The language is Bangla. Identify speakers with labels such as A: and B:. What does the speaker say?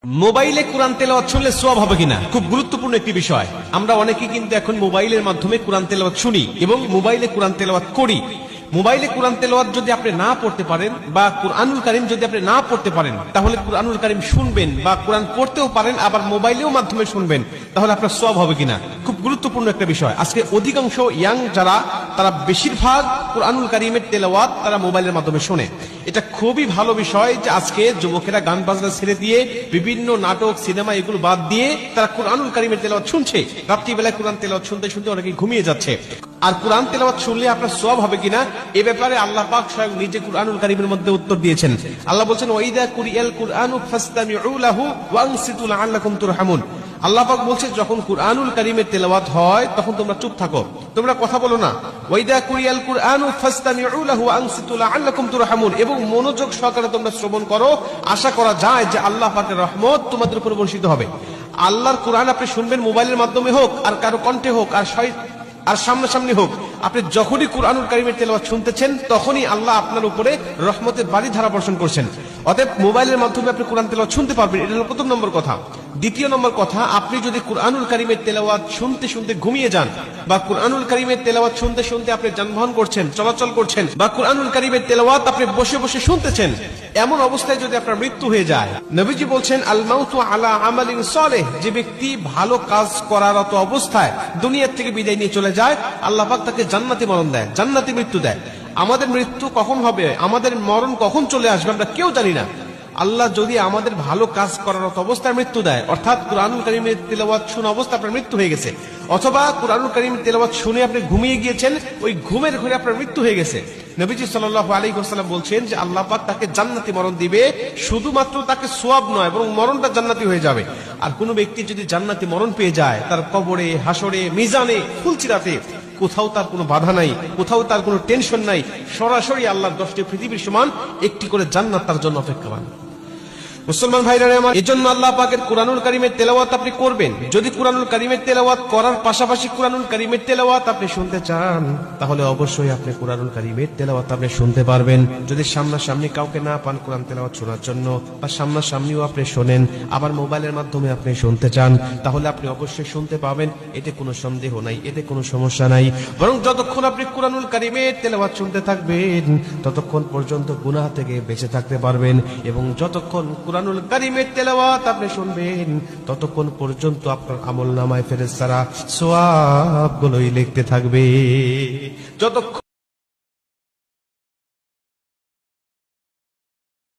A: মোবাইলে কোরআন তেলাওয়াত শুনলে সওয়াব হবে কিনা খুব গুরুত্বপূর্ণ একটি বিষয়। আমরা অনেকে কিন্তু এখন মোবাইলের মাধ্যমে কোরআন তেলাওয়াত শুনি এবং মোবাইলে কোরআন তেলাওয়াত করি। মোবাইলে কোরআন তেলাওয়াত যদি আপনি না পড়তে পারেন বা কুরআনুল কারীম যদি আপনি না পড়তে পারেন, তাহলে কুরআনুল কারীম শুনবেন বা কোরআন পড়তেও পারেন, আবার মোবাইলেও মাধ্যমে শুনবেন, তাহলে আপনার সওয়াব হবে কিনা খুব গুরুত্বপূর্ণ একটা বিষয়। আজকে অধিকাংশ ইয়াং যারা, তারা বেশিরভাগ কুরআনুল কারীমের তেলাওয়াত তারা মোবাইলের মাধ্যমে শোনে। এটা খুবই ভালো বিষয় যে আজকে যুবকেরা গান বাজনা ছেড়ে দিয়ে বিভিন্ন নাটক সিনেমা এগুলো বাদ দিয়ে তারা কুরআনুল কারীমের তেলাওয়াত শুনছে। রাত্রিবেলায় কোরআন তেলাওয়াত শুনতে শুনতে অনেকে ঘুমিয়ে যাচ্ছে। আর কোরআন তেলাওয়াত শুনলে আপনার সওয়াব হবে কিনা এ ব্যাপারে আল্লাহ পাক স্বয়ং নিজে কুরআনুল কারীমের মধ্যে উত্তর দিয়েছেন। আল্লাহ বলছেন, ওয়াইদা কুরিয়াল কুরআনু ফাসতামিউ লাহু ওয়ানসিতু লাআল্লাকুম তুরহামুন। আল্লাহ পাক বলছে, যখন কুরআনুল কারীমের তেলাওয়াত হয় তখন তোমরা চুপ থাকো, তোমরা কথা বলো না। ওয়াইদা কুরিয়াল কুরআনু ফাসতামিউ লাহু ওয়ানসিতু লাআল্লাকুম তুরহামুন, এবং মনোযোগ সহকারে তোমরা শ্রবণ করো, আশা করা যায় যে আল্লাহ পাকের রহমত তোমাদের উপর বর্ষিত হবে। আল্লাহর কুরআন আপনি শুনবেন মোবাইলের মাধ্যমে হোক, আর কারো কণ্ঠে হোক, আর সামনাসামনি হোক, আপনি যখনই কুরআনুল কারীমের তেলাওয়াত শুনতেছেন তখনই আল্লাহ আপনার উপরে রহমতের বাড়ি ধারা বর্ষণ করছেন। অতএব মোবাইলের মাধ্যমে আপনি কোরআন তেলাওয়াত শুনতে পারবেন, এটা হলো প্রথম নম্বর কথা। দ্বিতীয় নম্বর কথা, আপনি যদি কুরআনুল কারীমের তেলাওয়াত শুনতে শুনতে ঘুমিয়ে যান, বা কুরআনুল কারীমের তেলাওয়াত শুনতে শুনতে আপনি যানবাহন করছেন, চলাচল করছেন, বা কুরআনুল কারীমের তেলাওয়াত আপনি বসে বসে শুনতেছেন, এমন অবস্থায় যদি আপনার মৃত্যু হয়ে যায়, নবীজি বলছেন, আল মাউতু আলা আমালিন সালেহ, যে ব্যক্তি ভালো কাজ করারত অবস্থায় দুনিয়া থেকে বিদায় নিয়ে চলে যায়, আল্লাহ পাক তাকে জান্নাতি মরণ দেয়, জান্নাতি মৃত্যু দেয়। আমাদের মৃত্যু কখন হবে, আমাদের মরণ কখন চলে আসবে, আমরা কেউ জানি না। আল্লাহ যদি আমাদের ভালো কাজ করার অবস্থায় মৃত্যু দেয়, অর্থাৎ কুরআনুল কারীমের তেলাওয়াত শোনা অবস্থায় আপনার মৃত্যু হয়ে গেছে, অথবা কুরআনুল কারীমের তেলাওয়াত শুনে আপনি ঘুমিয়ে গিয়েছেন, ওই ঘুমের ঘরে আপনার মৃত্যু হয়ে গেছে, নবীজি সাল্লাল্লাহু আলাইহি ওয়াসাল্লাম বলছেন যে আল্লাহ পাক তাকে জান্নাতি মরণ দিবে। শুধুমাত্র তাকে সওয়াব নয়, বরং মরণটা জান্নাতি হয়ে যাবে। আর কোন ব্যক্তি যদি জান্নাতি মরণ পেয়ে যায়, তার কবরে, হাসরে, মিজানে, ফুলচিরাতে কোথাও তার কোনো বাধা নাই, কোথাও তার কোনো টেনশন নাই, সরাসরি আল্লাহর 10টি পৃথিবীর সমান একটি করে জান্নাত তার জন্য অপেক্ষমান। মুসলমান ভাইরা আমার, এজন্য আল্লাহ পাকের কুরআনুল কারীমের তেলাওয়াত আপনি করবেন। যদি কুরআনুল কারীমের তেলাওয়াত করার পাশাপাশি কুরআনুল কারীমের তেলাওয়াত আপনি শুনতে চান, তাহলে অবশ্যই আপনি কুরআনুল কারীমের তেলাওয়াত আপনি শুনতে পারবেন। যদি সামনাসামনি কাউকে না পান কোরআন তেলাওয়াত শোনার জন্য, বা সামনাসামনিও আপনি শোনেন, আবার মোবাইলের মাধ্যমে আপনি শুনতে চান, তাহলে আপনি অবশ্যই শুনতে পাবেন। এতে কোনো সন্দেহ নাই, এতে কোনো সমস্যা নাই। বরং যতক্ষণ আপনি কুরআনুল কারীমের তেলাওয়াত শুনতে থাকবেন, ততক্ষণ পর্যন্ত গুনাহ থেকে বেঁচে থাকতে পারবেন। এবং যতক্ষণ কুরআনুল কারীমের তেলাওয়াত আপনি শুনবেন, ততক্ষণ পর্যন্ত আপনার আমলনামায় ফেরেশতারা সওয়াবগুলোই লিখতে থাকবে। যতক্ষণ